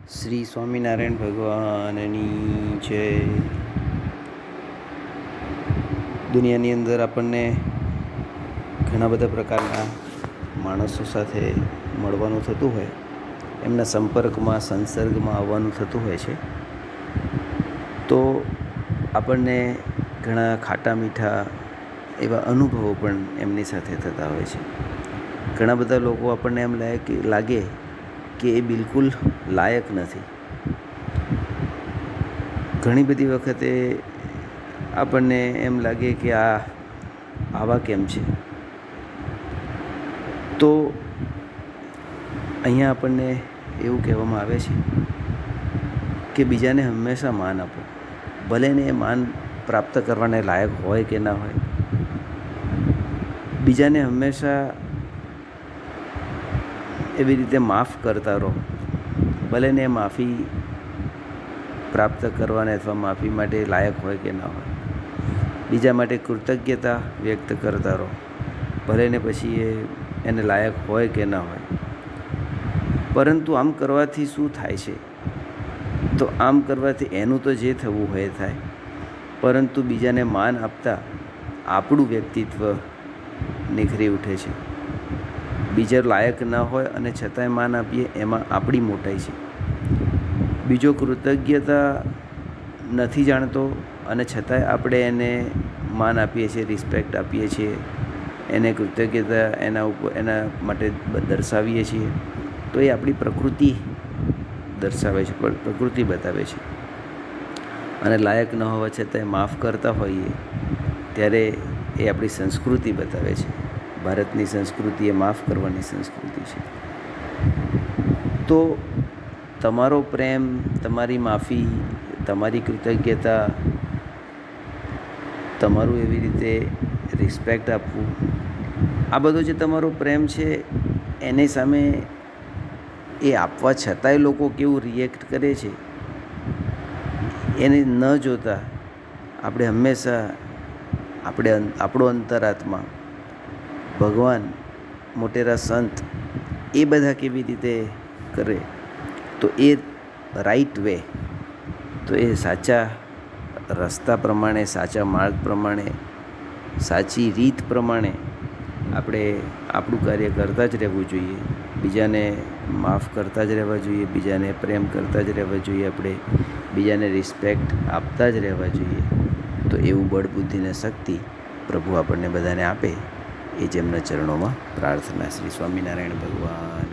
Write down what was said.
શ્રી સ્વામિનારાયણ ભગવાનની જય. દુનિયાની અંદર આપણને ઘણા બધા પ્રકારના માણસો સાથે મળવાનું થતું હોય, એમના સંપર્કમાં સંસર્ગમાં આવવાનું થતું હોય છે. તો આપણને ઘણા ખાટા મીઠા એવા અનુભવો પણ એમની સાથે થતા હોય છે. ઘણા બધા લોકો આપણને એમ લાગે કે એ બિલકુલ લાયક નથી. ઘણી બધી વખતે આપણને એમ લાગે કે આવા કેમ છે. તો અહીંયા આપણને એવું કહેવામાં આવે છે કે બીજાને હંમેશા માન આપો, ભલે ને એ માન પ્રાપ્ત કરવાને લાયક હોય કે ના હોય. બીજાને હંમેશા એવી રીતે માફ કરતા રહો, ભલે ને માફી પ્રાપ્ત કરવાને અથવા માફી માટે લાયક હોય કે ના હોય. બીજા માટે કૃતજ્ઞતા વ્યક્ત કરતા રહો, ભલે ને પછી એને લાયક હોય કે ના હોય. પરંતુ આમ કરવાથી શું થાય છે? તો આમ કરવાથી એનું તો જે થવું હોય એ થાય, પરંતુ બીજાને માન આપતા આપણું વ્યક્તિત્વ નિખરી ઉઠે છે. બીજા લાયક ન હોય અને છતાંય માન આપીએ, એમાં આપણી મોટાઈ છે. બીજો કૃતજ્ઞતા નથી જાણતો અને છતાંય આપણે એને માન આપીએ છીએ, રિસ્પેક્ટ આપીએ છીએ, એને કૃતજ્ઞતા એના માટે દર્શાવીએ છીએ, તો એ આપણી પ્રકૃતિ દર્શાવે છે, પ્રકૃતિ બતાવે છે. અને લાયક ન હોવા છતાંય માફ કરતા હોઈએ ત્યારે એ આપણી સંસ્કૃતિ બતાવે છે. ભારતની સંસ્કૃતિ એ માફ કરવાની સંસ્કૃતિ છે. તો તમારો પ્રેમ, તમારી માફી, તમારી કૃતજ્ઞતા, તમારું એવી રીતે રિસ્પેક્ટ આપવું, આ બધો જે તમારો પ્રેમ છે એની સામે એ આપવા છતાંય લોકો કેવું રિએક્ટ કરે છે એને ન જોતાં આપણે હંમેશા આપણો અંતરાત્મા, ભગવાન, મોટેરા સંત, એ બધા કેવી રીતે કરે, તો એ રાઈટ વે, તો એ સાચા રસ્તા પ્રમાણે, સાચા માર્ગ પ્રમાણે, સાચી રીત પ્રમાણે આપણે આપણું કાર્ય કરતા જ રહેવું જોઈએ. બીજાને માફ કરતા જ રહેવા જોઈએ, બીજાને પ્રેમ કરતા જ રહેવા જોઈએ, આપણે બીજાને રિસ્પેક્ટ આપતા જ રહેવા જોઈએ. તો એવું બળ, બુદ્ધિ ને શક્તિ પ્રભુ આપણને બધાને આપે, એ જ એમના ચરણોમાં પ્રાર્થના. શ્રી સ્વામિનારાયણ ભગવાન.